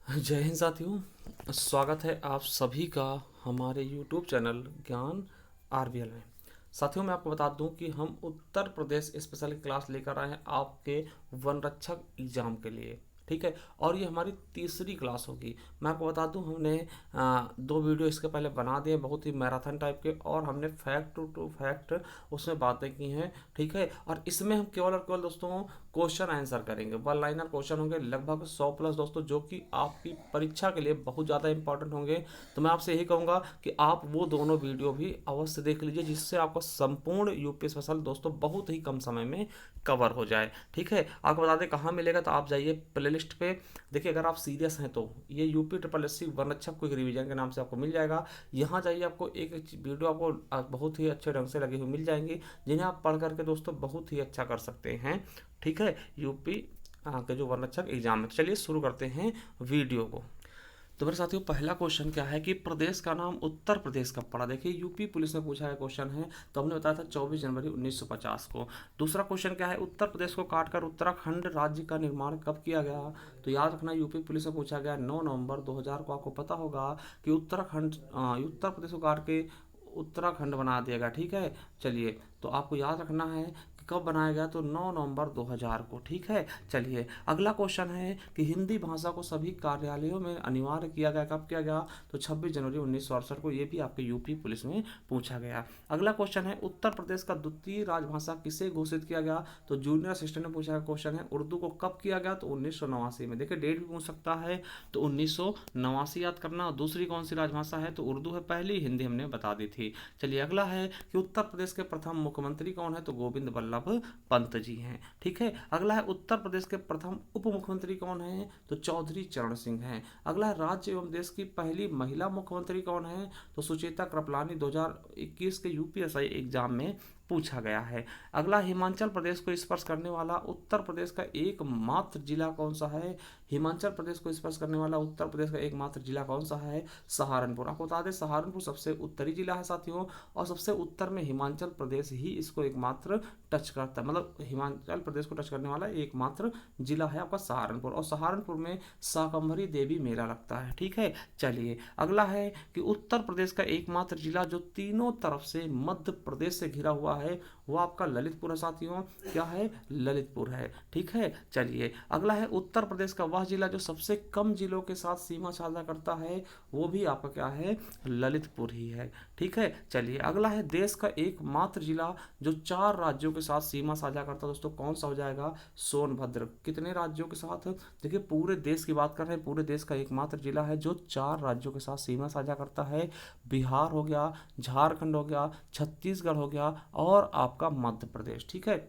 जय हिंद साथियों, स्वागत है आप सभी का हमारे YouTube चैनल ज्ञान आरबीएल में। साथियों, मैं आपको बता दूं कि हम उत्तर प्रदेश स्पेशल क्लास लेकर आए हैं आपके वन रक्षक एग्जाम के लिए। ठीक है, और ये हमारी तीसरी क्लास होगी। मैं आपको बता दूं, हमने दो वीडियो इसके पहले बना दिए, बहुत ही मैराथन टाइप के, और हमने फैक्ट टू फैक्ट उसमें बातें की हैं। ठीक है, और इसमें हम केवल और केवल दोस्तों क्वेश्चन आंसर करेंगे। वन लाइनर क्वेश्चन होंगे लगभग 100 प्लस दोस्तों, जो कि आपकी परीक्षा के लिए बहुत ज़्यादा इंपॉर्टेंट होंगे। तो मैं आपसे यही कहूँगा कि आप वो दोनों वीडियो भी अवश्य देख लीजिए, जिससे आपका संपूर्ण यूपी स्पेशल दोस्तों बहुत ही कम समय में कवर हो जाए। ठीक है, आपको बता दें कहाँ मिलेगा, तो आप जाइए प्ले लिस्ट पे। देखिए, अगर आप सीरियस हैं तो ये UP triple S C one अच्छा क्विक रिवीजन के नाम से आपको मिल जाएगा। यहाँ जाइए, आपको एक वीडियो आपको बहुत ही अच्छे ढंग से लगी हुई मिल जाएंगी, जिन्हें आप पढ़ करके दोस्तों बहुत ही अच्छा कर सकते हैं। ठीक है, यूपी के जो वन रक्षक एग्जाम है। तो चलिए शुरू करते हैं वीडियो को। तो मेरे साथियों, पहला क्वेश्चन क्या है कि प्रदेश का नाम उत्तर प्रदेश कब पड़ा। देखिए, यूपी पुलिस ने पूछा है क्वेश्चन है, तो हमने बताया था 24 जनवरी 1950 को। दूसरा क्वेश्चन क्या है, उत्तर प्रदेश को काटकर उत्तराखंड राज्य का निर्माण कब किया गया। तो याद रखना, यूपी पुलिस से पूछा गया 9 नवंबर 2000 को। आपको पता होगा कि उत्तर प्रदेश को काट के उत्तराखंड बना दिया गया। ठीक है, चलिए, तो आपको याद रखना है कि कब बनाया गया, तो 9 नवंबर 2000 को। ठीक है, चलिए, अगला क्वेश्चन है कि हिंदी भाषा को सभी कार्यालयों में अनिवार्य किया गया, कब किया गया, तो 26 जनवरी 1968 को। ये भी आपके यूपी पुलिस में पूछा गया। अगला क्वेश्चन है, उत्तर प्रदेश का द्वितीय राजभाषा किसे घोषित किया गया। तो जूनियर असिस्टेंट ने पूछा क्वेश्चन है, उर्दू को कब किया गया, तो 1989 में। देखिए, डेट भी पूछ सकता है, तो 1989 याद करना। दूसरी कौन सी राजभाषा है, तो उर्दू है। पहली हिंदी हमने बता दी थी। चलिए, अगला है कि उत्तर प्रदेश के प्रथम मुख्यमंत्री कौन है, तो गोविंद बल्लभ पंत जी हैं। ठीक है, अगला है उत्तर प्रदेश के प्रथम उप मुख्यमंत्री कौन है, तो चौधरी चरण सिंह हैं। अगला है राज्य एवं देश की पहली महिला मुख्यमंत्री कौन है, तो सुचेता कृपलानी 2021 के यूपीएसआई एग्जाम में पूछा गया है। अगला, हिमाचल प्रदेश को स्पर्श करने वाला उत्तर प्रदेश का एकमात्र जिला कौन सा है। हिमाचल प्रदेश को स्पर्श करने वाला उत्तर प्रदेश का एकमात्र जिला कौन सा है, सहारनपुर। आपको बता दें, सहारनपुर सबसे उत्तरी जिला है साथियों, और सबसे उत्तर में हिमाचल प्रदेश ही इसको एकमात्र टच करता है। मतलब हिमाचल प्रदेश को टच करने वाला एकमात्र जिला है आपका सहारनपुर, और सहारनपुर में शाकंभरी देवी मेला लगता है। ठीक है, चलिए, अगला है कि उत्तर प्रदेश का एकमात्र जिला जो तीनों तरफ से मध्य प्रदेश से घिरा हुआ है, वो आपका ललितपुर है साथियों। क्या है, ललितपुर है। ठीक है, चलिए, अगला है उत्तर प्रदेश का वह जिला जो सबसे कम जिलों के साथ सीमा साझा करता है, वो भी आपका क्या है, ललितपुर ही है। ठीक है, चलिए, अगला है देश का एकमात्र जिला जो 4 राज्यों के साथ सीमा साझा करता है, दोस्तों कौन सा हो जाएगा, सोनभद्र। कितने राज्यों के साथ, देखिए पूरे देश की बात कर रहे हैं, पूरे देश का एकमात्र जिला है जो 4 राज्यों के साथ सीमा साझा करता है। बिहार हो गया, झारखंड हो गया, छत्तीसगढ़ हो गया, और आपका मध्य प्रदेश। ठीक है,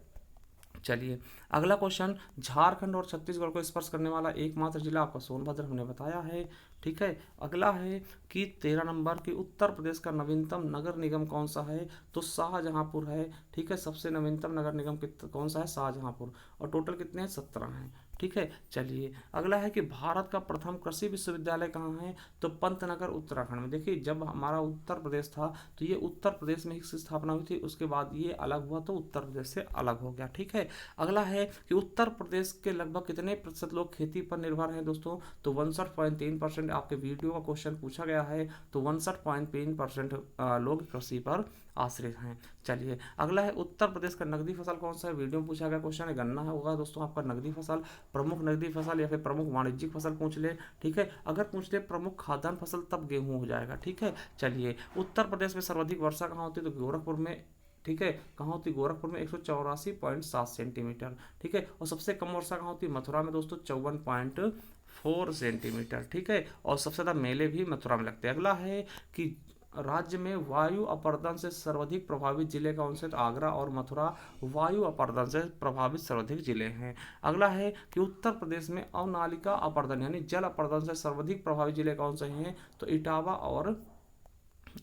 चलिए, अगला क्वेश्चन, झारखंड और छत्तीसगढ़ को स्पर्श करने वाला एकमात्र जिला आपका सोनभद्र, हमने बताया है। ठीक है, अगला है कि 13 नंबर की उत्तर प्रदेश का नवीनतम नगर निगम कौन सा है, तो शाहजहांपुर है। ठीक है, सबसे नवीनतम नगर निगम कौन सा है, शाहजहांपुर, और टोटल कितने हैं, 17 हैं। ठीक है, चलिए, अगला है कि भारत का प्रथम कृषि विश्वविद्यालय कहाँ है, तो पंतनगर उत्तराखंड में। देखिए, जब हमारा उत्तर प्रदेश था तो ये उत्तर प्रदेश में ही इसकी स्थापना हुई थी, उसके बाद ये अलग हुआ तो उत्तर प्रदेश से अलग हो गया। ठीक है, अगला है कि उत्तर प्रदेश के लगभग कितने प्रतिशत लोग खेती पर निर्भर हैं, दोस्तों, तो 61.3%। आपके वीडियो का क्वेश्चन पूछा गया है, तो 61.3% लोग कृषि पर आश्रित हैं। चलिए, अगला है उत्तर प्रदेश का नकदी फसल कौन सा है, वीडियो में पूछा गया क्वेश्चन है, गन्ना होगा दोस्तों आपका नकदी फसल। प्रमुख नकदी फसल या फिर प्रमुख वाणिज्यिक फसल पूछ ले। ठीक है, अगर पूछ ले प्रमुख खाद्यान्न फसल, तब गेहूं हो जाएगा। ठीक है, चलिए, उत्तर प्रदेश में सर्वाधिक वर्षा कहाँ होती है, तो गोरखपुर में। ठीक है, कहाँ होती है, गोरखपुर में 184.7 सेंटीमीटर। ठीक है, और सबसे कम वर्षा कहाँ होती है, मथुरा में दोस्तों 54.4 सेंटीमीटर। ठीक है, और सबसे ज़्यादा मेले भी मथुरा में लगते हैं। अगला है कि राज्य में वायु अपरदन से सर्वाधिक प्रभावित जिले कौन से, तो आगरा और मथुरा वायु अपरदन से प्रभावित सर्वाधिक जिले हैं। अगला है कि उत्तर प्रदेश में अवनालिका अपरदन यानी जल अपरदन से सर्वाधिक प्रभावित जिले कौन से हैं, तो इटावा और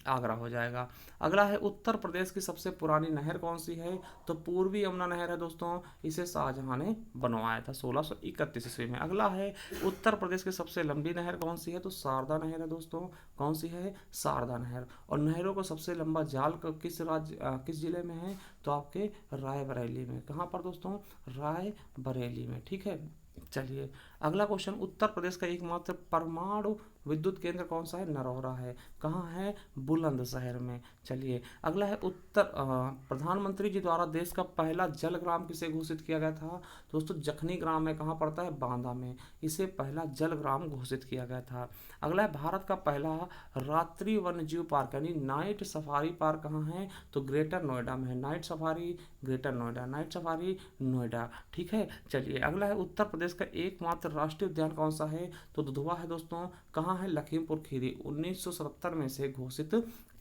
आगरा हो जाएगा। अगला है उत्तर प्रदेश की सबसे पुरानी नहर कौन सी है, तो पूर्वी यमुना नहर है दोस्तों, इसे शाहजहां ने बनवाया था 1631 ईस्वी में। अगला है उत्तर प्रदेश की सबसे लंबी नहर कौन सी है, तो शारदा नहर है दोस्तों। कौन सी है, शारदा नहर। और नहरों को सबसे लंबा जाल किस जिले में है, तो आपके रायबरेली में। कहाँ पर दोस्तों, रायबरेली में। ठीक है, चलिए अगला क्वेश्चन, उत्तर प्रदेश का एकमात्र परमाणु विद्युत केंद्र कौन सा है? नरौरा है। कहाँ है? बुलंदशहर में। चलिए अगला है, प्रधानमंत्री जी द्वारा देश का पहला जल ग्राम किसे घोषित किया गया था? दोस्तों जखनी ग्राम है, कहाँ पड़ता है? बांदा में। इसे पहला जल ग्राम घोषित किया गया था। अगला है, भारत का पहला रात्रि वन्यजीव पार्क यानी नाइट सफारी पार्क कहाँ है? तो ग्रेटर नोएडा में है। Night safari greater Noida, night safari Noida. ठीक है। चलिए अगला है, उत्तर प्रदेश का एकमात्र राष्ट्रीय उद्यान कौन सा है? तो दुधवा है दोस्तों। कहाँ है? लखीमपुर खीरी। 1977 में से घोषित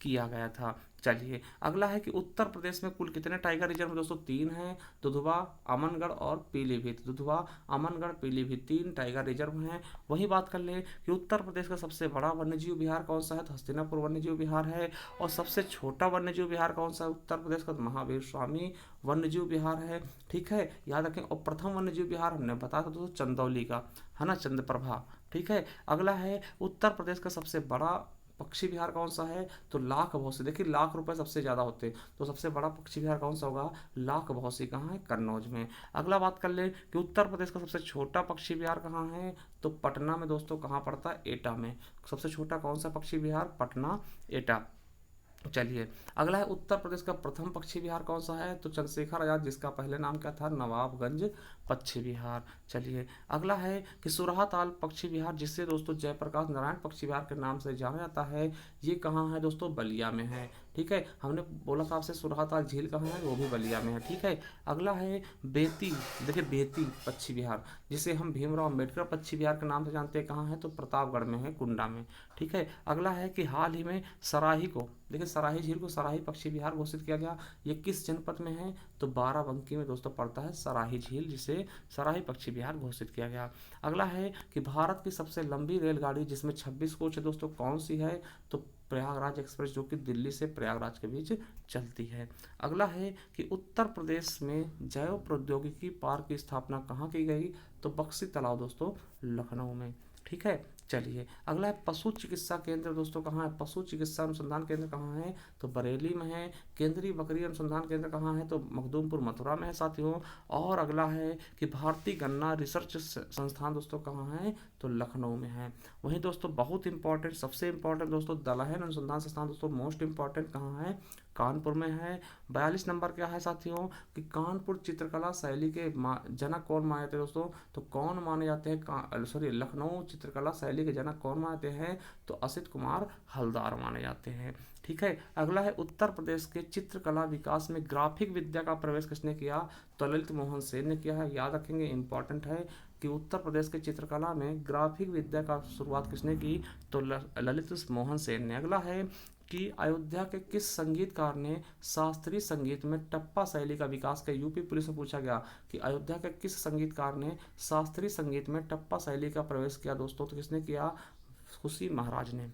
किया गया था। चलिए अगला है कि उत्तर प्रदेश में कुल कितने टाइगर रिजर्व हैं? दोस्तों 3 हैं, दुधवा, अमनगढ़ और पीलीभीत। दुधवा, अमनगढ़, पीलीभीत 3 टाइगर रिजर्व हैं। वही बात कर ले कि उत्तर प्रदेश का सबसे बड़ा वन्यजीव विहार कौन सा है? तो हस्तिनापुर वन्यजीव विहार है। और सबसे छोटा वन्यजीव विहार कौन सा है उत्तर प्रदेश का? तो महावीर स्वामी वन्यजीव विहार है। ठीक है, याद रखें। और प्रथम वन्यजीव विहार हमने बताया था दोस्तों चंदौली का, है ना, चंद्रप्रभा। ठीक है। अगला है, उत्तर प्रदेश का सबसे बड़ा पक्षी विहार कौन सा है? तो लाख भौसी। देखिए लाख रुपए सबसे ज़्यादा होते हैं, तो सबसे बड़ा पक्षी विहार कौन सा होगा? लाख भौसी। कहाँ है? कन्नौज में। अगला बात कर ले कि उत्तर प्रदेश का सबसे छोटा पक्षी विहार कहाँ है? तो पटना में दोस्तों। कहाँ पड़ता है? एटा में। सबसे छोटा कौन सा पक्षी विहार? पटना, एटा। चलिए अगला है, उत्तर प्रदेश का प्रथम पक्षी विहार कौन सा है? तो चंद्रशेखर आजाद, जिसका पहले नाम क्या था? नवाबगंज पक्षी विहार। चलिए अगला है कि सुरहाताल पक्षी विहार, जिसे दोस्तों जयप्रकाश नारायण पक्षी विहार के नाम से जाना जाता है, ये कहाँ है दोस्तों? बलिया में है। ठीक है, हमने बोला था आपसे सुरहाताल झील कहाँ है? वो भी बलिया में है। ठीक है। अगला है बेती। देखिए बेती पक्षी विहार, जिसे हम भीमराव अम्बेडकर पक्षी विहार के नाम से जानते हैं, कहाँ है? तो प्रतापगढ़ में है, कुंडा में। ठीक है। अगला है कि हाल ही में सराही को, देखिए सराही झील को सराही पक्षी विहार घोषित किया गया। ये किस जनपद में है? तो बाराबंकी में दोस्तों पड़ता है सराही झील, जिसे सराही पक्षी विहार घोषित किया गया। अगला है कि भारत की सबसे लंबी रेलगाड़ी जिसमें 26 कोच है दोस्तों, कौन सी है? तो प्रयागराज एक्सप्रेस, जो कि दिल्ली से प्रयागराज के बीच चलती है। अगला है कि उत्तर प्रदेश में जैव प्रौद्योगिकी पार्क की स्थापना कहाँ की गई? तो बक्सी तालाब दोस्तों, लखनऊ में। ठीक है। चलिए अगला है, पशु चिकित्सा केंद्र दोस्तों कहाँ है? पशु चिकित्सा अनुसंधान केंद्र कहाँ है? तो बरेली में है। केंद्रीय बकरी अनुसंधान केंद्र कहाँ है? तो मखदूमपुर, मथुरा में है साथियों। और अगला है कि भारतीय गन्ना रिसर्च संस्थान दोस्तों कहाँ है? तो लखनऊ में है। वहीं दोस्तों बहुत इंपॉर्टेंट, सबसे इंपॉर्टेंट दोस्तों दलहन अनुसंधान संस्थान दोस्तों मोस्ट इंपॉर्टेंट कहाँ है? कानपुर में है। 42 नंबर क्या है साथियों कि कानपुर चित्रकला शैली के जनक कौन माने जाते हैं दोस्तों? तो कौन माने जाते हैं? सॉरी, लखनऊ चित्रकला शैली के जनक कौन मानते हैं? तो असित कुमार हल्दार माने जाते हैं। ठीक है। अगला है, उत्तर प्रदेश के चित्रकला विकास में ग्राफिक विद्या का प्रवेश किसने किया? तो ललित मोहन सेन ने किया है। याद रखेंगे, इंपॉर्टेंट है कि उत्तर प्रदेश के चित्रकला में ग्राफिक विद्या का शुरुआत किसने की? तो ललित मोहन सेन ने। अगला है कि अयोध्या के किस संगीतकार ने शास्त्रीय संगीत में टप्पा शैली का विकास किया? यूपी पुलिस में पूछा गया कि अयोध्या के किस संगीतकार ने शास्त्रीय संगीत में टप्पा शैली का प्रवेश किया दोस्तों? तो किसने किया? खुशी महाराज ने।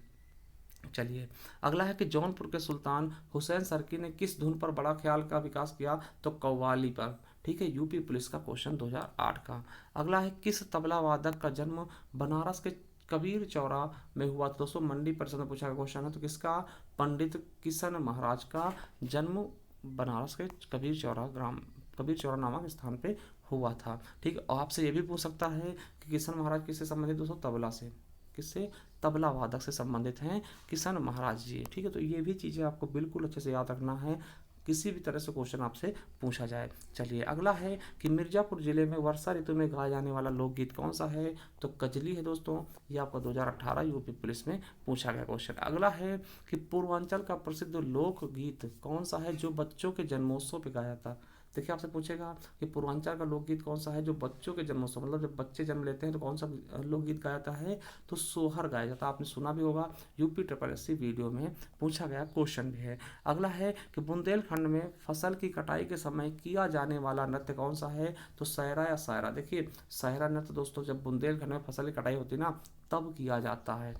चलिए अगला है कि जौनपुर के सुल्तान हुसैन सरकी ने किस धुन पर बड़ा ख्याल का विकास किया? तो कव्वाली पर। ठीक है, यूपी पुलिस का क्वेश्चन 2008 का। अगला है, किस तबला वादक का जन्म बनारस के कबीर चौरा में हुआ? तो दोस्तों मंडी परिषद में पूछा गया क्वेश्चन है। तो किसका? पंडित किशन महाराज का जन्म बनारस के कबीर चौरा ग्राम, कबीर चौरा नामक स्थान पे हुआ था। ठीक है। और आपसे ये भी पूछ सकता है कि किशन महाराज किससे संबंधित? दोस्तों तबला से। किससे? तबला वादक से संबंधित हैं किशन महाराज जी। ठीक है, तो ये भी चीज़ें आपको बिल्कुल अच्छे से याद रखना है, किसी भी तरह से क्वेश्चन आपसे पूछा जाए। चलिए अगला है कि मिर्जापुर जिले में वर्षा ऋतु में गाया जाने वाला लोकगीत कौन सा है? तो कजली है दोस्तों। ये आपका 2018 यूपी पुलिस में पूछा गया क्वेश्चन। अगला है कि पूर्वांचल का प्रसिद्ध लोकगीत कौन सा है जो बच्चों के जन्मोत्सव पे गाया था? देखिए आपसे पूछेगा कि पूर्वांचल का लोकगीत कौन सा है जो बच्चों के जन्मोत्सव, मतलब जब बच्चे जन्म लेते हैं तो कौन सा लोकगीत गाया जाता है? तो सोहर गाया जाता है। आपने सुना भी होगा, यूपी ट्रिपल एससी वीडियो में पूछा गया क्वेश्चन भी है। अगला है कि बुंदेलखंड में फसल की कटाई के समय किया जाने वाला नृत्य कौन सा है? तो सहरा या सायरा। देखिए सहरा नृत्य दोस्तों जब बुंदेलखंड में फसल की कटाई होती है ना, तब किया जाता है।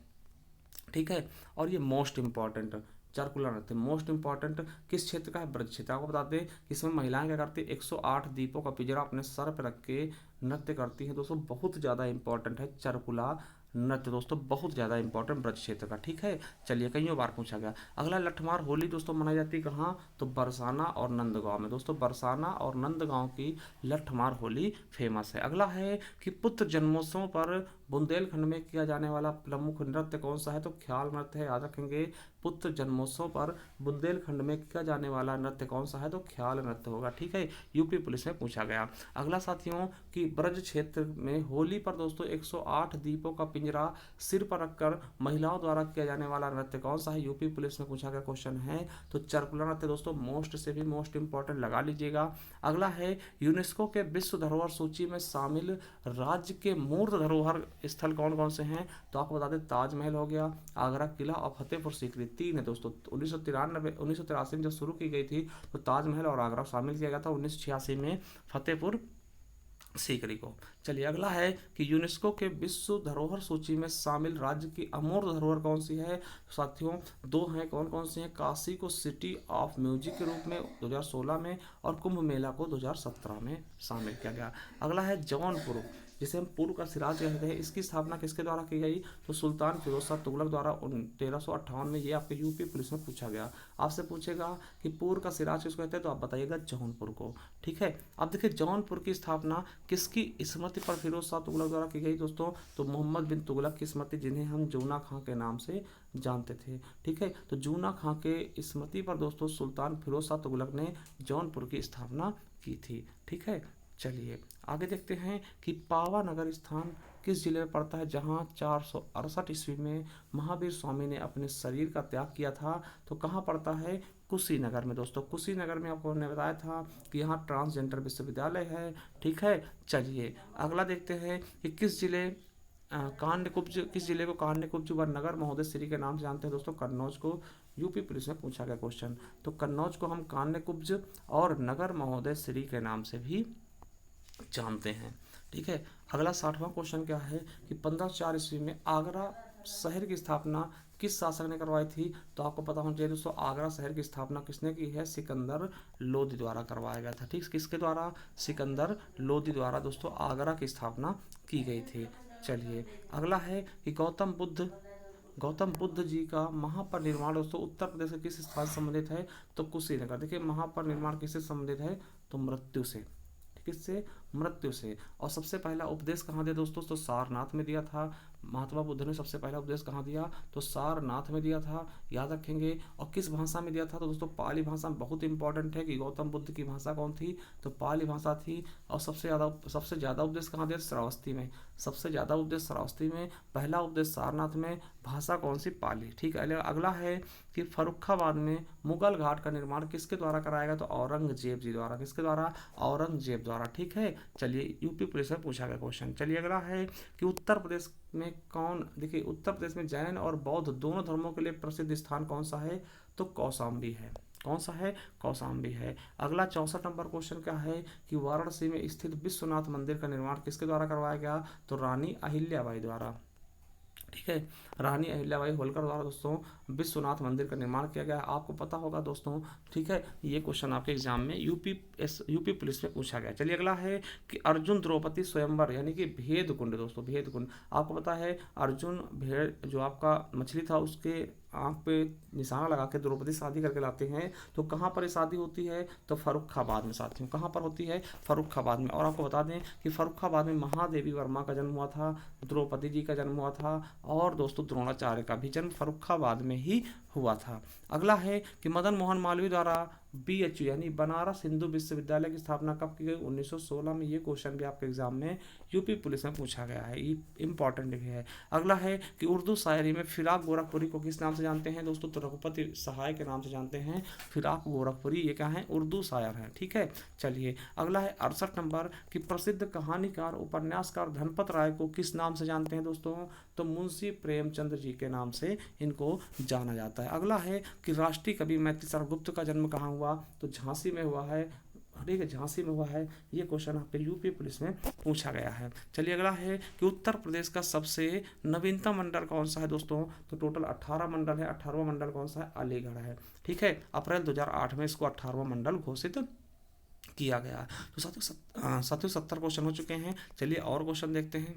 ठीक है। और ये मोस्ट इंपॉर्टेंट चारकुला नृत्य मोस्ट इंपॉर्टेंट किस क्षेत्र का है? ब्रज क्षेत्र। आपको बता दें कि इसमें महिलाएं क्या करती है? 108 दीपों का पिंजरा अपने सर पर रख के नृत्य करती हैं दोस्तों। बहुत ज़्यादा इंपॉर्टेंट है चारकुला नृत्य दोस्तों बहुत ज़्यादा इंपॉर्टेंट ब्रज क्षेत्र का, ठीक है। चलिए कईयों बार पूछा गया। अगला, लठमार होली दोस्तों मनाई जाती है कहाँ, तो बरसाना और नंदगांव में। दोस्तों बरसाना और नंदगांव की लठमार होली फेमस है। अगला है कि पुत्र जन्मोत्सव पर बुंदेलखंड में किया जाने वाला प्रमुख नृत्य कौन सा है, तो ख्याल नृत्य है, याद रखेंगे। पुत्र जन्मोत्सव पर बुंदेलखंड में किया जाने वाला नृत्य कौन सा है, तो ख्याल नृत्य होगा, ठीक है। यूपी पुलिस में पूछा गया। अगला साथियों कि ब्रज क्षेत्र में होली पर दोस्तों 108 दीपों का पिंजरा सिर पर रखकर महिलाओं द्वारा किया जाने वाला नृत्य कौन सा है, यूपी पुलिस में पूछा गया क्वेश्चन है। तो चरकुला नृत्य दोस्तों मोस्ट से भी मोस्ट इंपॉर्टेंट लगा लीजिएगा। अगला है यूनेस्को के विश्व धरोहर सूची में शामिल राज्य के मूर्त धरोहर स्थल कौन कौन से हैं, तो आपको बता दें ताजमहल हो गया, आगरा किला और फतेहपुर सीकरी, तीन है दोस्तों। 1983 में जब शुरू की गई थी तो ताजमहल और आगरा शामिल किया गया था, 1986 में फतेहपुर सीकरी को। चलिए अगला है कि यूनेस्को के विश्व धरोहर सूची में शामिल राज्य की अमूर्त धरोहर कौन सी है, साथियों दो हैं, कौन कौन सी हैं, काशी को सिटी ऑफ म्यूजिक के रूप में 2016 में और कुंभ मेला को 2017 में शामिल किया गया। अगला है जौनपुर, जिसे हम पूर्व का सिराज कहते हैं, इसकी स्थापना किसके द्वारा की गई, तो सुल्तान फिरोज शाह तुगलक द्वारा 1358 में। ये आपके यूपी पुलिस में पूछा गया। आपसे पूछेगा कि पूर्व का सिराज किसको कहते हैं, तो आप बताइएगा जौनपुर को, ठीक है। अब देखिए जौनपुर की स्थापना किसकी स्मृति पर फिरोज शाह तुगलक द्वारा की गई दोस्तों, तो मोहम्मद बिन तुगलक की स्मृति, जिन्हें हम जूना खां के नाम से जानते थे, ठीक है। तो जूना खां के स्मृति पर दोस्तों सुल्तान फिरोज शाह तुगलक ने जौनपुर की स्थापना की थी, ठीक है। चलिए आगे देखते हैं कि पावा नगर स्थान किस जिले में पड़ता है, जहां 468 ईस्वी में महावीर स्वामी ने अपने शरीर का त्याग किया था, तो कहाँ पड़ता है, कुशीनगर में दोस्तों। कुशीनगर में आपको हमने बताया था कि यहाँ ट्रांसजेंडर विश्वविद्यालय है, ठीक है। चलिए अगला देखते हैं कि किस जिले किस जिले को कांडकुब्ज व नगर महोदय श्री के नाम से जानते हैं, दोस्तों कन्नौज को। यूपी पुलिस में पूछा गया क्वेश्चन, तो कन्नौज को हम कांडकुब्ज और नगर महोदय श्री के नाम से भी जानते हैं, ठीक है। अगला 60वां क्वेश्चन क्या है कि 1504 ईस्वी में आगरा शहर की स्थापना किस शासक ने करवाई थी, तो आपको पता होना चाहिए दोस्तों आगरा शहर की स्थापना किसने की है, सिकंदर लोदी द्वारा करवाया गया था, ठीक। किसके द्वारा, सिकंदर लोदी द्वारा दोस्तों आगरा की स्थापना की गई थी। चलिए अगला है कि गौतम बुद्ध जी का महापरिनिर्वाण दोस्तों उत्तर प्रदेश के किस स्थान से संबंधित है, तो कुशीनगर। देखिए महापरिनिर्वाण किससे संबंधित है, तो मृत्यु से, किससे, मृत्यु से। और सबसे पहला उपदेश कहाँ दिया दोस्तों, तो सारनाथ में दिया था। महात्मा बुद्ध ने सबसे पहला उपदेश कहाँ दिया, तो सारनाथ में दिया था, याद रखेंगे। और किस भाषा में दिया था, तो दोस्तों पाली भाषा में। बहुत इंपॉर्टेंट है कि गौतम बुद्ध की भाषा कौन थी, तो पाली भाषा थी। और सबसे ज़्यादा उपदेश कहाँ दिया, श्रावस्ती में। सबसे ज़्यादा उपदेश श्रावस्ती में, पहला उपदेश सारनाथ में, भाषा कौन सी, पाली, ठीक है। अगला है कि फर्रुखाबाद में मुगल घाट का निर्माण किसके द्वारा कराया गया, तो औरंगजेब जी द्वारा। किसके द्वारा, औरंगजेब द्वारा, ठीक है। चलिए यूपी पुलिस में पूछा गया क्वेश्चन। चलिए अगला है कि उत्तर प्रदेश में देखिए उत्तर प्रदेश में जैन और बौद्ध दोनों धर्मों के लिए प्रसिद्ध स्थान कौन सा है, तो कौशाम्बी है। कौन सा है, कौशाम्बी है। अगला 64 नंबर क्वेश्चन क्या है कि वाराणसी में स्थित विश्वनाथ मंदिर का निर्माण किसके द्वारा करवाया गया, तो रानी अहिल्याबाई द्वारा, ठीक है। रानी अहिल्याबाई होलकर द्वारा दोस्तों विश्वनाथ मंदिर का निर्माण किया गया। आपको पता होगा दोस्तों, ठीक है। ये क्वेश्चन आपके एग्जाम में यूपी पुलिस में पूछा गया। चलिए अगला है कि अर्जुन द्रौपदी स्वयंवर यानी कि भेद कुंड दोस्तों, भेद कुंड। आपको पता है अर्जुन भेड़ जो आपका मछली था उसके आंख पे निशाना लगा के द्रौपदी शादी करके लाते हैं, तो कहाँ पर ये शादी होती है, तो फर्रुखाबाद में साथियों। कहाँ पर होती है, फर्रुखाबाद में। और आपको बता दें कि फर्रुखाबाद में महादेवी वर्मा का जन्म हुआ था, द्रौपदी जी का जन्म हुआ था, और दोस्तों द्रोणाचार्य का भी जन्म फर्रुखाबाद में ही हुआ था। अगला है कि मदन मोहन मालवीय द्वारा BHU यानी बनारस हिंदू विश्वविद्यालय की स्थापना कब की गई, 1916 में। ये क्वेश्चन भी आपके एग्जाम में यूपी पुलिस में पूछा गया है, ये इंपॉर्टेंट भी है। अगला है कि उर्दू शायरी में फिराक गोरखपुरी को किस नाम से जानते हैं, दोस्तों तो रघुपति सहाय के नाम से जानते हैं। फिराक गोरखपुरी ये क्या है, उर्दू शायर हैं, ठीक है। चलिए अगला है 68 नंबर कि प्रसिद्ध कहानीकार उपन्यासकार धनपत राय को किस नाम से जानते हैं दोस्तों, तो मुंशी प्रेमचंद जी के नाम से इनको जाना जाता है। अगला है कि राष्ट्रीय कवि मैथिलीशरण गुप्त का जन्म कहाँ हुआ, तो झांसी में हुआ है, ठीक है, झांसी में हुआ है। ये क्वेश्चन आपके यूपी पुलिस में पूछा गया है। चलिए अगला है कि उत्तर प्रदेश का सबसे नवीनतम मंडल कौन सा है दोस्तों, तो टोटल 18 मंडल है। 18वां मंडल कौन सा है, अलीगढ़ है, ठीक है। अप्रैल 2008 में इसको 18वां मंडल घोषित किया गया। तो साथियों 70 क्वेश्चन हो चुके हैं। चलिए और क्वेश्चन देखते हैं।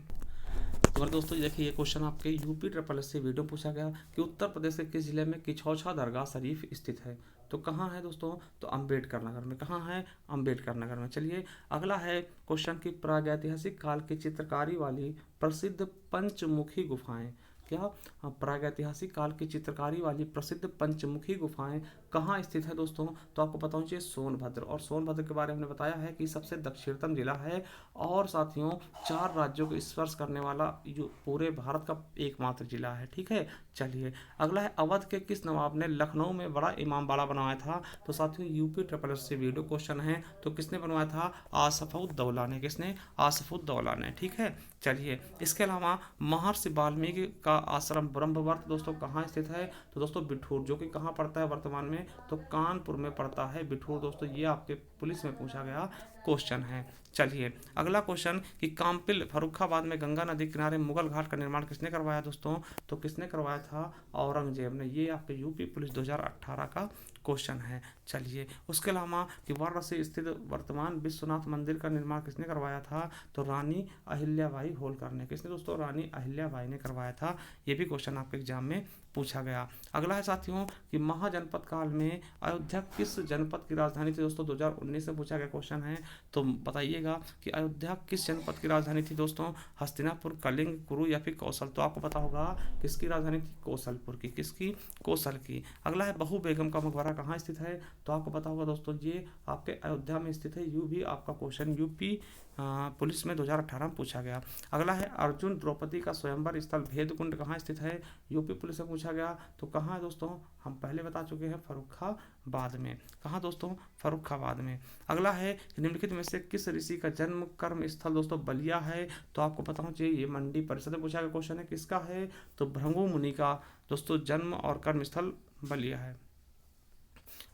तो मेरे दोस्तों देखिए, ये क्वेश्चन आपके यूपी ट्रिपल एस से वीडियो पूछा गया कि उत्तर प्रदेश के किस जिले में किछौछा दरगाह शरीफ स्थित है। तो कहाँ है दोस्तों? तो अम्बेडकर नगर में। कहाँ है? अम्बेडकर नगर में। चलिए अगला है क्वेश्चन की प्रागैतिहासिक काल की चित्रकारी वाली प्रसिद्ध पंचमुखी गुफाएं। क्या? हाँ, प्रागैतिहासिक काल की चित्रकारी वाली प्रसिद्ध पंचमुखी गुफाएं कहाँ स्थित है दोस्तों? तो आपको पता होना चाहिए सोनभद्र। और सोनभद्र के बारे में हमने बताया है कि सबसे दक्षिणतम जिला है और साथियों 4 राज्यों को स्पर्श करने वाला जो पूरे भारत का एकमात्र जिला है। ठीक है। चलिए अगला है अवध के किस नवाब ने लखनऊ में बड़ा इमामबाड़ा बनवाया था? तो साथियों यूपी ट्रिपल एस से वीडियो क्वेश्चन है। तो किसने बनवाया था? आसफउद्दौला ने। किसने? आसफउद्दौला ने। ठीक है। चलिए इसके अलावा महर्षि वाल्मीकि का आश्रम ब्रह्मवर्त दोस्तों कहाँ स्थित है? तो दोस्तों बिठूर, जो कि कहाँ पड़ता है वर्तमान में? तो कानपुर में पड़ता है बिठूर दोस्तों। ये आपके पुलिस में पूछा गया क्वेश्चन है। चलिए अगला क्वेश्चन कि काम्पिल फर्रुखाबाद में गंगा नदी किनारे मुगल घाट का निर्माण किसने करवाया दोस्तों? तो किसने करवाया था? औरंगजेब ने। ये आपके यूपी पुलिस 2018 का क्वेश्चन है। चलिए उसके अलावा कि वाराणसी स्थित वर्तमान विश्वनाथ मंदिर का निर्माण किसने करवाया था? तो रानी अहिल्याबाई होलकर ने। किसने दोस्तों? रानी अहिल्याबाई ने करवाया था। ये भी क्वेश्चन आपके एग्जाम में पूछा गया। अगला है साथियों कि महाजनपद काल में अयोध्या किस जनपद की राजधानी थी दोस्तों? 2019 में पूछा गया क्वेश्चन है। तो बताइएगा कि अयोध्या किस जनपद की राजधानी थी दोस्तों? हस्तिनापुर, कलिंग, कुरु या फिर कौशल? तो आपको पता होगा किसकी राजधानी थी? कौशलपुर की। किसकी? कौशल की। अगला है बहू बेगम का मकबरा कहाँ स्थित है? तो आपको पता होगा दोस्तों ये आपके अयोध्या में स्थित है। यू भी आपका क्वेश्चन यूपी पुलिस में 2018 में पूछा गया। अगला है अर्जुन द्रौपदी का स्वयंवर स्थल भेदकुंड कहाँ स्थित है? यूपी पुलिस में पूछा गया। तो कहाँ है दोस्तों? हम पहले बता चुके हैं, फर्रुखाबाद में। कहाँ दोस्तों? फर्रुखाबाद में। अगला है निम्नलिखित में से किस ऋषि का जन्म कर्म स्थल दोस्तों बलिया है? तो आपको पता होना चाहिए ये मंडी परिषद में पूछा गया क्वेश्चन है। किसका है? तो भृगु मुनि का दोस्तों जन्म और कर्म स्थल बलिया है।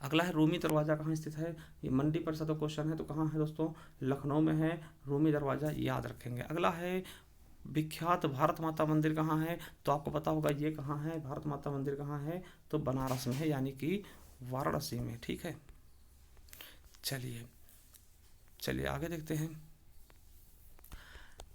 अगला है रूमी दरवाजा कहाँ स्थित है? ये मंडी परिषद का क्वेश्चन है। तो कहाँ है दोस्तों? लखनऊ में है रूमी दरवाजा, याद रखेंगे। अगला है विख्यात भारत माता मंदिर कहाँ है? तो आपको पता होगा ये कहाँ है, भारत माता मंदिर कहाँ है? तो बनारस में है, यानी कि वाराणसी में। ठीक है। चलिए चलिए आगे देखते हैं।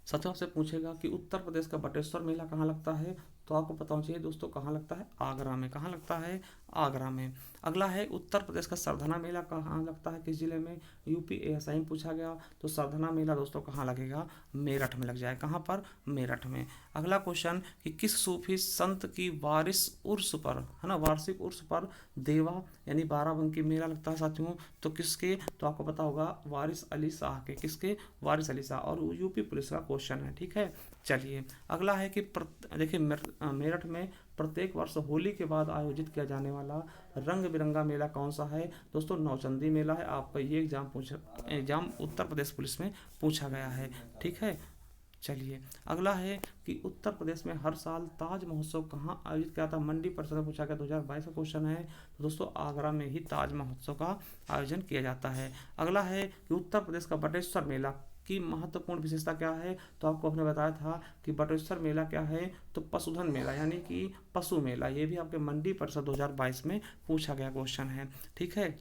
साथियों आपसे पूछेगा कि उत्तर प्रदेश का बटेश्वर मेला कहाँ लगता है? तो आपको पता होना चाहिए दोस्तों कहाँ लगता है? आगरा में। कहाँ लगता है? आगरा में। अगला है उत्तर प्रदेश का सरधना मेला कहाँ लगता है, किस जिले में? यूपी एएसआई में पूछा गया। तो सरधना मेला दोस्तों कहाँ लगेगा? मेरठ में लग जाए। कहाँ पर? मेरठ में। अगला क्वेश्चन कि किस सूफी संत की वारिस उर्स पर, है ना, वार्षिक उर्स पर देवा यानी बाराबंकी मेला लगता है साथियों? तो किसके? तो आपको पता होगा वारिस अली शाह के। किसके? वारिस अली शाह। और यूपी पुलिस का क्वेश्चन है। ठीक है। चलिए अगला है कि देखिए मेरठ में प्रत्येक वर्ष होली के बाद आयोजित किया जाने वाला रंग बिरंगा मेला कौन सा है दोस्तों? नौचंदी मेला है। आपका ये एग्जाम उत्तर प्रदेश पुलिस में पूछा गया है। ठीक है। चलिए अगला है कि उत्तर प्रदेश में हर साल ताज महोत्सव कहाँ आयोजित किया था? मंडी परिषद में पूछा गया, 2022 का क्वेश्चन है। तो दोस्तों आगरा में ही ताज महोत्सव का आयोजन किया जाता है। अगला है कि उत्तर प्रदेश का बटेश्वर मेला की महत्वपूर्ण विशेषता क्या है? तो आपको हमने बताया था कि बटेश्वर मेला क्या है? तो पशुधन मेला, यानी कि पशु मेला। ये भी आपके मंडी परिषद 2022 में पूछा गया क्वेश्चन है। ठीक है।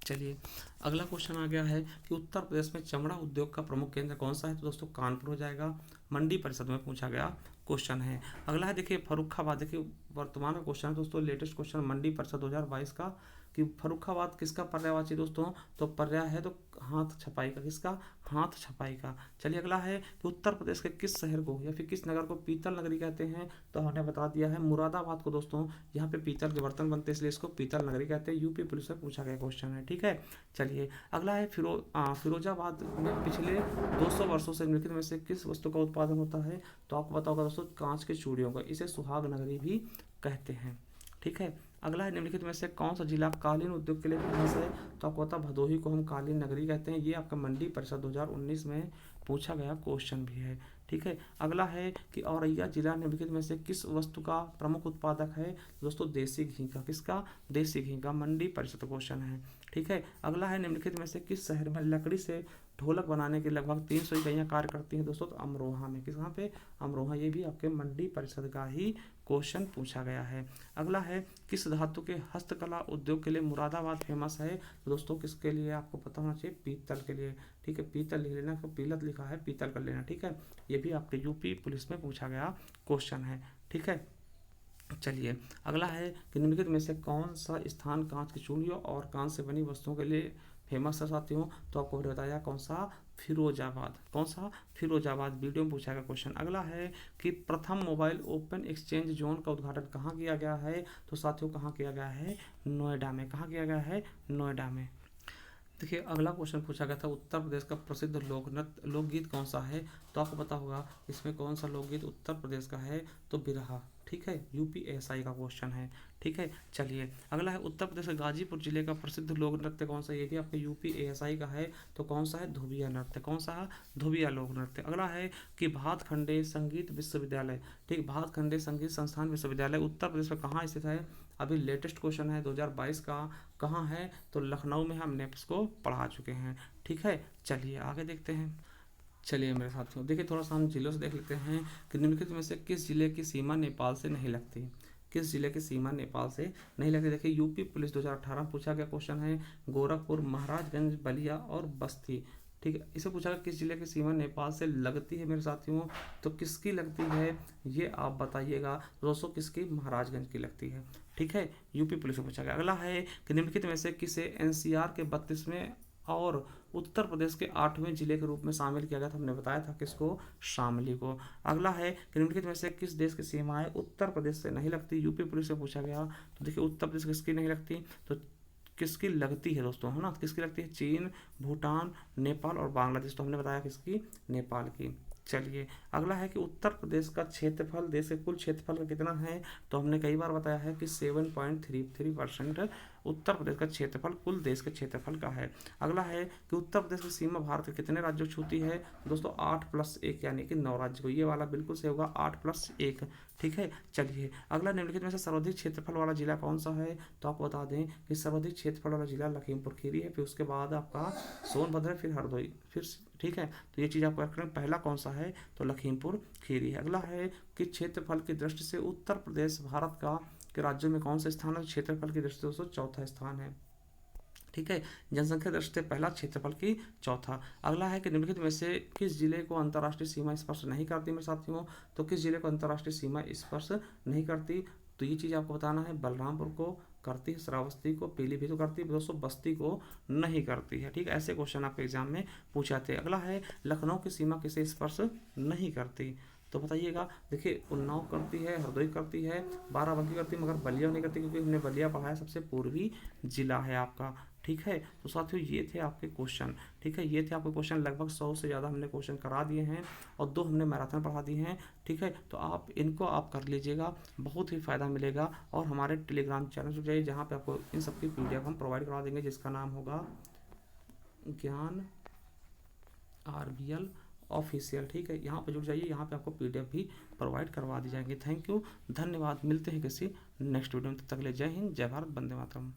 चलिए अगला क्वेश्चन आ गया है कि उत्तर प्रदेश में चमड़ा उद्योग का प्रमुख केंद्र कौन सा है? तो दोस्तों कानपुर हो जाएगा। मंडी परिषद में पूछा गया क्वेश्चन है। अगला है देखिए फर्रुखाबाद। देखिए वर्तमान का क्वेश्चन है दोस्तों, लेटेस्ट क्वेश्चन मंडी परिषद 2022 का कि फर्रुखाबाद किसका पर्यायवाची दोस्तों? तो पर्याय है तो हाथ छपाई का। किसका? हाथ छपाई का। चलिए अगला है कि उत्तर प्रदेश के किस शहर को या फिर किस नगर को पीतल नगरी कहते हैं? तो हमने बता दिया है मुरादाबाद को दोस्तों। यहाँ पे पीतल के बर्तन बनते हैं इसलिए इसको पीतल नगरी कहते हैं। यूपी पुलिस से पूछा गया क्वेश्चन है। ठीक है। चलिए अगला है फिरोजाबाद में पिछले 200 वर्षों से निम्नलिखित में से किस वस्तु का उत्पादन होता है? तो आपको पता होगा दोस्तों कांच की चूड़ियों का। इसे सुहाग नगरी भी कहते हैं। ठीक है। अगला है निम्नलिखित में से कौन सा जिला कालीन उद्योग के लिए फेमस है? तो आपको पता भदोही को हम कालीन नगरी कहते हैं। ये आपका मंडी परिषद 2019 में पूछा गया क्वेश्चन भी है। ठीक है। अगला है कि औरैया जिला निम्नलिखित में से किस वस्तु का प्रमुख उत्पादक है? दोस्तों देसी घी का। किसका? देसी घी का। मंडी परिषद क्वेश्चन है। ठीक है। अगला है निम्नलिखित में से किस शहर में लकड़ी से ढोलक बनाने की लगभग 300 इकाइयाँ कार्य करती हैं दोस्तों? तो अमरोहा में। किस, कहाँ पे? अमरोहा। ये भी आपके मंडी परिषद का ही क्वेश्चन पूछा गया है। अगला है किस धातु के हस्तकला उद्योग के लिए मुरादाबाद फेमस है? तो दोस्तों किसके लिए आपको पता होना चाहिए? पीतल के लिए। ठीक है, पीतल लिख लेना, पीलत लिखा है, पीतल कर लेना। ठीक है, ये भी आपके यूपी पुलिस में पूछा गया क्वेश्चन है। ठीक है, चलिए अगला है कि निम्नलिखित में से कौन सा स्थान कांच की चूड़ियों और कांच से बनी वस्तुओं के लिए फेमस है साथियों? तो आपको बताया कौन सा? फिरोजाबाद। कौन सा? फिरोजाबाद। वीडियो में पूछा गया क्वेश्चन। अगला है कि प्रथम मोबाइल ओपन एक्सचेंज जोन का उद्घाटन कहाँ किया गया है? तो साथियों कहाँ किया गया है? नोएडा में। कहाँ किया गया है? नोएडा में। देखिए अगला क्वेश्चन पूछा गया था उत्तर प्रदेश का प्रसिद्ध लोकगीत कौन सा है? तो आपको पता होगा इसमें कौन सा लोकगीत उत्तर प्रदेश का है? तो बिरहा। ठीक है, यूपीएसआई का क्वेश्चन है। ठीक है, चलिए अगला है उत्तर प्रदेश के गाजीपुर जिले का प्रसिद्ध लोक नृत्य कौन सा? ये भी आपके यूपीएसआई का है। तो कौन सा है? धोबिया नृत्य। कौन सा? धोबिया लोक नृत्य। अगला है कि भातखंडे संगीत विश्वविद्यालय, ठीक, भातखंडे संगीत संस्थान विश्वविद्यालय उत्तर प्रदेश में कहाँ स्थित है? अभी लेटेस्ट क्वेश्चन है 2022 का। कहाँ है? तो लखनऊ में। हमने इसको पढ़ा चुके हैं। ठीक है, चलिए आगे देखते हैं। चलिए मेरे साथियों देखिए थोड़ा सा हम जिलों से देख लेते हैं कि निम्नलिखित में से किस जिले की सीमा नेपाल से नहीं लगती? किस जिले की सीमा नेपाल से नहीं लगती? देखिए यूपी पुलिस 2018 में पूछा गया क्वेश्चन है। गोरखपुर, महाराजगंज, बलिया और बस्ती। ठीक है, इसे पूछा गया किस जिले की सीमा नेपाल से लगती है मेरे साथियों? तो किसकी लगती है ये आप बताइएगा। दोस्तों किसकी? महाराजगंज की लगती है। ठीक है, यूपी पुलिस से पूछा गया। अगला है कि निम्नलिखित में से किसे एनसीआर के 32वें और उत्तर प्रदेश के 8वें जिले के रूप में शामिल किया गया था? हमने बताया था किसको? शामली को। अगला है कि निम्नलिखित में से किस देश की सीमाएं उत्तर प्रदेश से नहीं लगती? यूपी पुलिस से पूछा गया। तो देखिए उत्तर प्रदेश किसकी नहीं लगती? तो किसकी लगती है दोस्तों, है ना? किसकी लगती है? चीन, भूटान, नेपाल और बांग्लादेश। तो हमने बताया किसकी? नेपाल की। चलिए अगला है कि उत्तर प्रदेश का क्षेत्रफल देश के कुल क्षेत्रफल का कितना है? तो हमने कई बार बताया है कि 7.33% उत्तर प्रदेश का क्षेत्रफल कुल देश के क्षेत्रफल का है। अगला है कि उत्तर प्रदेश की सीमा भारत के कितने राज्यों छूती है? दोस्तों 8+1 यानी कि 9 राज्य को। ये वाला बिल्कुल सही होगा, 8+1। ठीक है, चलिए अगला निम्नलिखित में से सर्वाधिक क्षेत्रफल वाला जिला कौन सा है? तो आपको बता दें कि सर्वाधिक क्षेत्रफल वाला जिला लखीमपुर खीरी है, फिर उसके बाद आपका सोनभद्र, फिर हरदोई, फिर ठीक है। तो ये चीज़ आपको रखना, पहला कौन सा है? तो लखीमपुर खीरी है। अगला है कि क्षेत्रफल की दृष्टि से उत्तर प्रदेश भारत का के राज्यों में कौन सा स्थान है? क्षेत्रफल की दृष्टि से दोस्तों चौथा स्थान है। ठीक है, जनसंख्या दृष्टि से पहला, क्षेत्रफल की चौथा। अगला है कि निम्नलिखित में से किस जिले को अंतर्राष्ट्रीय सीमा स्पर्श नहीं करती मेरे साथियों? तो किस जिले को अंतर्राष्ट्रीय सीमा स्पर्श नहीं करती? तो ये चीज़ आपको बताना है। बलरामपुर को करती है, श्रावस्ती को, पीलीभीत को करती है, दोस्तों बस्ती को नहीं करती है। ठीक है, ऐसे क्वेश्चन आपके एग्जाम में पूछे जाते हैं। अगला है लखनऊ की सीमा किसे स्पर्श नहीं करती? तो बताइएगा। देखिए उन्नाव करती है, हरदोई करती है, बाराबंकी करती है, मगर बलिया नहीं करती, क्योंकि हमने बलिया पढ़ा है, सबसे पूर्वी जिला है आपका। ठीक है, तो साथियों ये थे आपके क्वेश्चन। ठीक है, ये थे आपके क्वेश्चन। लगभग 100 से ज़्यादा हमने क्वेश्चन करा दिए हैं और 2 हमने मैराथन पढ़ा दिए हैं। ठीक है, तो आप इनको आप कर लीजिएगा, बहुत ही फ़ायदा मिलेगा। और हमारे टेलीग्राम चैनल पर जाइए, जहाँ पे आपको इन सब की PDF हम प्रोवाइड करवा देंगे, जिसका नाम होगा ज्ञान RVL ऑफिशियल। ठीक है, यहाँ पे जुड़ जाइए, यहाँ पे आपको PDF भी प्रोवाइड करवा दी जाएंगे। थैंक यू, धन्यवाद। मिलते हैं किसी नेक्स्ट वीडियो में, तब तक के लिए जय हिंद, जय भारत, वंदे मातरम।